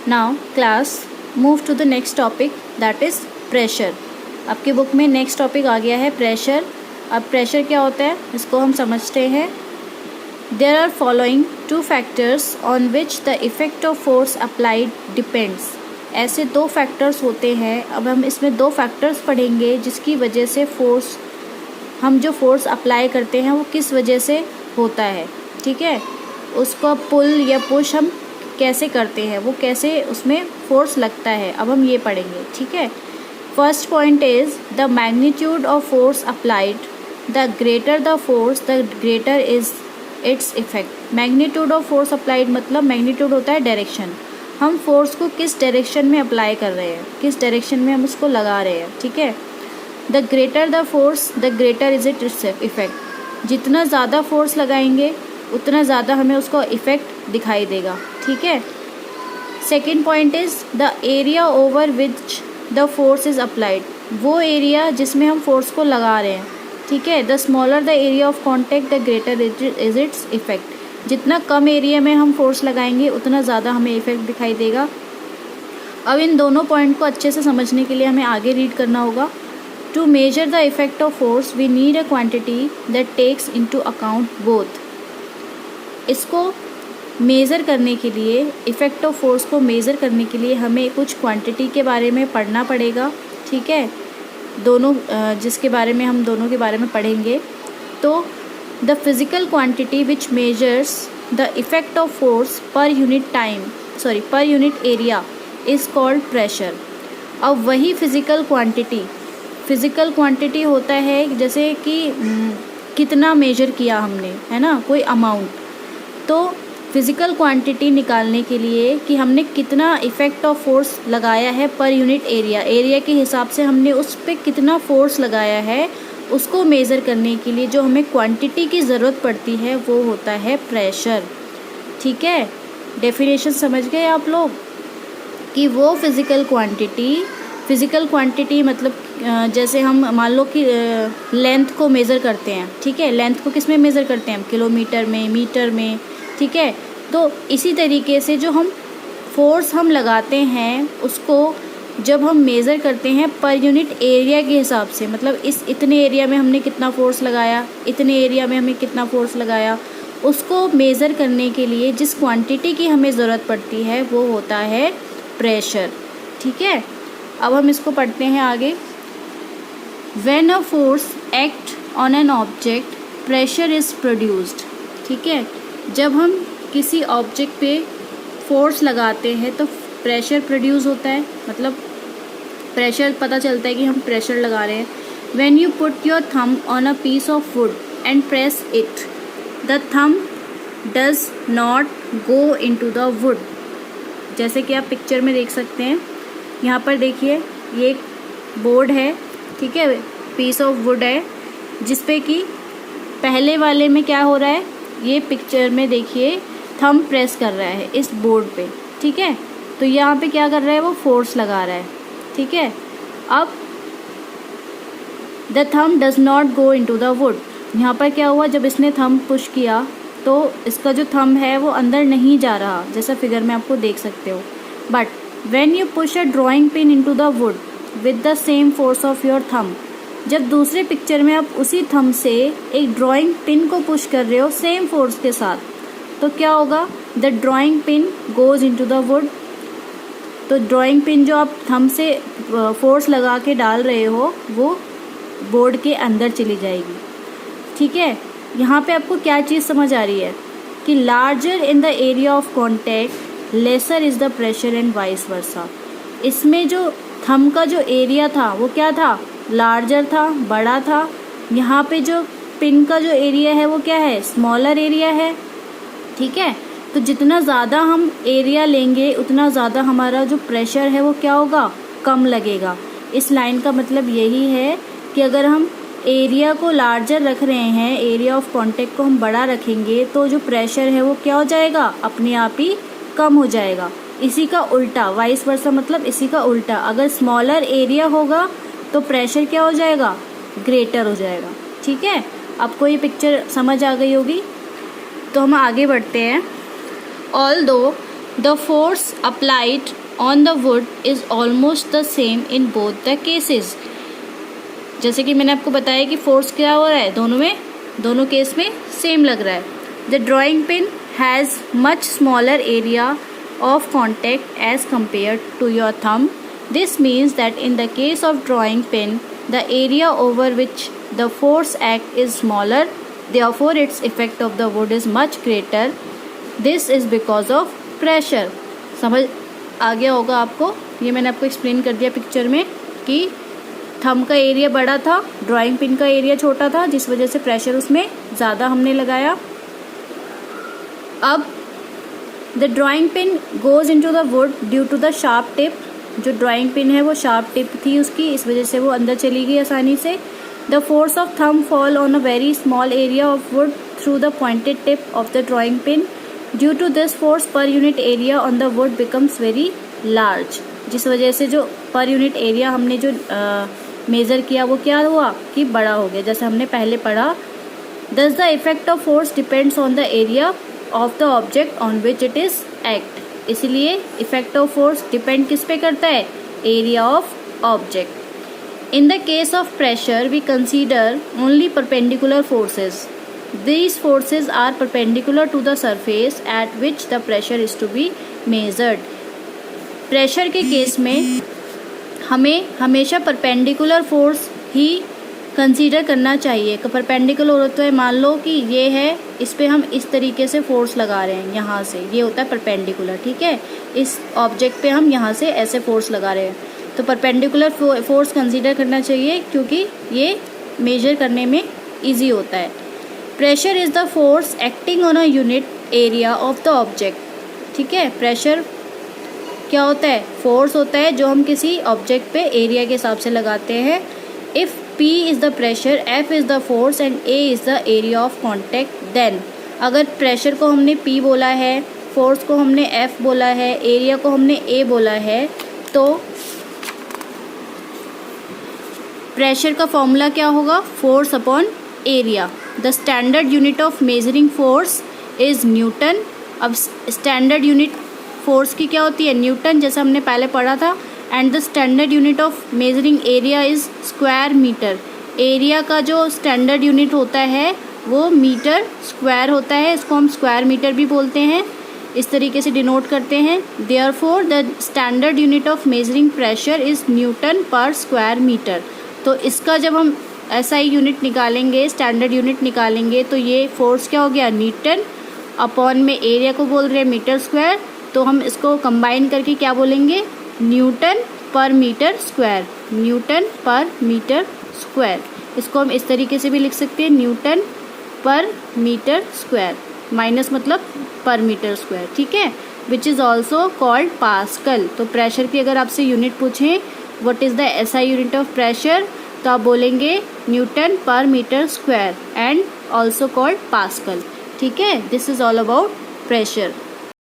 Now class move to the next topic that is pressure. आपके book में next topic आ गया है प्रेशर। अब प्रेशर क्या होता है इसको हम समझते हैं। There are following two factors on which the effect of force applied depends. ऐसे दो फैक्टर्स होते हैं। अब हम इसमें दो फैक्टर्स पढ़ेंगे जिसकी वजह से फोर्स, हम जो फोर्स अप्लाई करते हैं वो किस वजह से होता है, ठीक है। उसको पुल या पुश हम कैसे करते हैं, वो कैसे उसमें फोर्स लगता है, अब हम ये पढ़ेंगे, ठीक है। First point is the magnitude of force applied. The greater the force the greater is its effect. Magnitude of force applied मतलब मैग्नीट्यूड होता है डायरेक्शन। हम फोर्स को किस डायरेक्शन में अप्लाई कर रहे हैं, किस डायरेक्शन में हम उसको लगा रहे हैं, ठीक है। The greater the force the greater is its effect. जितना ज़्यादा फोर्स लगाएंगे उतना ज़्यादा हमें उसका इफ़ेक्ट दिखाई देगा, ठीक है। Second point is the area over which the force is applied. वो एरिया जिसमें हम फोर्स को लगा रहे हैं, ठीक है। The smaller the area of contact the greater is its effect. जितना कम एरिया में हम फोर्स लगाएंगे उतना ज़्यादा हमें इफेक्ट दिखाई देगा। अब इन दोनों पॉइंट को अच्छे से समझने के लिए हमें आगे रीड करना होगा। To measure the effect of force we need a quantity that takes into account both. इसको मेज़र करने के लिए, इफ़ेक्ट ऑफ फोर्स को मेज़र करने के लिए हमें कुछ क्वांटिटी के बारे में पढ़ना पड़ेगा, ठीक है। दोनों जिसके बारे में हम दोनों के बारे में पढ़ेंगे। तो the physical quantity which measures the effect of force per unit area is called pressure. अब वही फ़िज़िकल क्वांटिटी होता है जैसे कि कितना मेजर किया हमने, है ना, कोई अमाउंट। तो फिज़िकल क्वांटिटी निकालने के लिए कि हमने कितना इफ़ेक्ट ऑफ फोर्स लगाया है पर यूनिट एरिया के हिसाब से हमने उस पर कितना फोर्स लगाया है, उसको मेज़र करने के लिए जो हमें क्वांटिटी की ज़रूरत पड़ती है वो होता है प्रेशर, ठीक है। डेफिनेशन समझ गए आप लोग कि वो फ़िज़िकल क्वांटिटी मतलब जैसे हम मान लो कि लेंथ को मेज़र करते हैं, ठीक है। लेंथ को किस में मेज़र करते हैं हम, किलोमीटर में, मीटर में, ठीक है। तो इसी तरीके से जो हम फोर्स हम लगाते हैं उसको जब हम मेज़र करते हैं पर यूनिट एरिया के हिसाब से, मतलब इतने एरिया में हमने कितना फोर्स लगाया, इतने एरिया में हमें कितना फोर्स लगाया, उसको मेज़र करने के लिए जिस क्वांटिटी की हमें ज़रूरत पड़ती है वो होता है प्रेशर, ठीक है। अब हम इसको पढ़ते हैं आगे। When a force act on an object, pressure is produced, ठीक है। जब हम किसी ऑब्जेक्ट पे फोर्स लगाते हैं तो प्रेशर प्रोड्यूस होता है, मतलब प्रेशर पता चलता है कि हम प्रेशर लगा रहे हैं। When you put your thumb on a piece of wood and press it, the thumb does not go into the wood। जैसे कि आप पिक्चर में देख सकते हैं, यहाँ पर देखिए ये एक बोर्ड है, ठीक है, पीस ऑफ वुड है जिसपे कि पहले वाले में क्या हो रहा है, ये पिक्चर में देखिए थंब प्रेस कर रहा है इस बोर्ड पे, ठीक है। तो यहाँ पे क्या कर रहा है, वो फोर्स लगा रहा है, ठीक है। अब the thumb does not go into the wood. यहाँ पर क्या हुआ, जब इसने थंब पुश किया तो इसका जो थंब है वो अंदर नहीं जा रहा, जैसा फिगर में आपको देख सकते हो। But when you push a drawing pin into the wood with the same force of your thumb, जब दूसरे पिक्चर में आप उसी थंब से एक ड्राइंग पिन को पुश कर रहे हो सेम फोर्स के साथ, तो क्या होगा, the drawing pin goes into the wood. तो ड्राइंग पिन जो आप थंब से फोर्स लगा के डाल रहे हो वो बोर्ड के अंदर चली जाएगी, ठीक है। यहाँ पे आपको क्या चीज़ समझ आ रही है कि larger in the area of contact lesser is the pressure and vice versa. इसमें जो थंब का जो एरिया था वो क्या था, लार्जर था, बड़ा था। यहाँ पे जो पिन का जो एरिया है वो क्या है, स्मॉलर एरिया है, ठीक है। तो जितना ज़्यादा हम एरिया लेंगे उतना ज़्यादा हमारा जो प्रेशर है वो क्या होगा, कम लगेगा। इस लाइन का मतलब यही है कि अगर हम एरिया को लार्जर रख रहे हैं, एरिया ऑफ कॉन्टैक्ट को हम बड़ा रखेंगे तो जो प्रेशर है वो क्या हो जाएगा, अपने आप ही कम हो जाएगा। इसी का उल्टा, वाइस वर्सा मतलब इसी का उल्टा, अगर स्मॉलर एरिया होगा तो प्रेशर क्या हो जाएगा, ग्रेटर हो जाएगा, ठीक है। आपको ये पिक्चर समझ आ गई होगी। तो हम आगे बढ़ते हैं। Although the force applied on the would is almost the same in both the cases. जैसे कि मैंने आपको बताया कि फोर्स क्या हो रहा है दोनों केस में सेम लग रहा है। The drawing pin has much smaller area of contact as compared to your thumb. This means that in the case of drawing pin, the area over which the force act is smaller, therefore its effect of the wood is much greater. This is because of pressure. समझ आ गया होगा आपको, ये मैंने आपको explain कर दिया picture में कि थंब का एरिया बड़ा था, ड्राइंग पिन का एरिया छोटा था, जिस वजह से प्रेशर उसमें ज़्यादा हमने लगाया। अब the drawing pin goes into the wood due to the sharp tip. जो ड्राइंग पिन है वो शार्प टिप थी उसकी, इस वजह से वो अंदर चली गई आसानी से। The force of thumb fall on a very small area of wood through the pointed tip of the drawing pin. Due to this force per unit area on the wood becomes very large. जिस वजह से जो पर unit area हमने जो measure किया वो क्या हुआ कि बड़ा हो गया, जैसे हमने पहले पढ़ा। Thus the effect of force depends on the area of the object on which it is act. इसलिए इफेक्ट ऑफ फोर्स डिपेंड किस पे करता है, area of object. In the case of pressure we consider only perpendicular forces. These forces are perpendicular to the surface at which the pressure is to be measured. Pressure के case में हमें हमेशा perpendicular force ही consider करना चाहिए। Perpendicular होता है, मान लो कि ये है, इस पे हम इस तरीके से फोर्स लगा रहे हैं यहाँ से, ये होता है परपेंडिकुलर, ठीक है। इस ऑब्जेक्ट पे हम यहाँ से ऐसे फोर्स लगा रहे हैं, तो परपेंडिकुलर फोर्स कंसीडर करना चाहिए क्योंकि ये मेजर करने में इजी होता है। Pressure is the force acting on a unit area of the object, ठीक है। प्रेशर क्या होता है, फोर्स होता है जो हम किसी ऑब्जेक्ट पे एरिया के हिसाब से लगाते हैं। If P is the pressure, F is the force and A is the area of contact, then अगर प्रेशर को हमने P बोला है, फोर्स को हमने F बोला है, एरिया को हमने A बोला है, तो प्रेशर का फॉर्मूला क्या होगा, force upon area. The standard unit of measuring force is Newton. अब स्टैंडर्ड यूनिट फोर्स की क्या होती है, न्यूटन, जैसा हमने पहले पढ़ा था। And the standard unit of measuring area is square metre. Area का जो स्टैंडर्ड यूनिट होता है वो मीटर स्क्वायर होता है, इसको हम स्क्वायर मीटर भी बोलते हैं, इस तरीके से डिनोट करते हैं। Therefore the standard unit of measuring pressure is Newton पर स्क्वायर मीटर। तो इसका जब हम ऐसा ही यूनिट निकालेंगे, स्टैंडर्ड यूनिट निकालेंगे, तो ये फोर्स क्या हो गया, न्यूटन अपॉन में एरिया को बोल रहे हैं मीटर स्क्वायर, तो हम इसको कंबाइन करके क्या बोलेंगे, newton per metre square, Newton per metre square. इसको हम इस तरीके से भी लिख सकते हैं, Newton per metre square, minus मतलब पर मीटर स्क्वायर, ठीक है, which is also called pascal. तो प्रेशर की अगर आपसे यूनिट पूछें, what is the SI unit of pressure, तो आप बोलेंगे newton per metre square and also called pascal, ठीक है। This is all about pressure.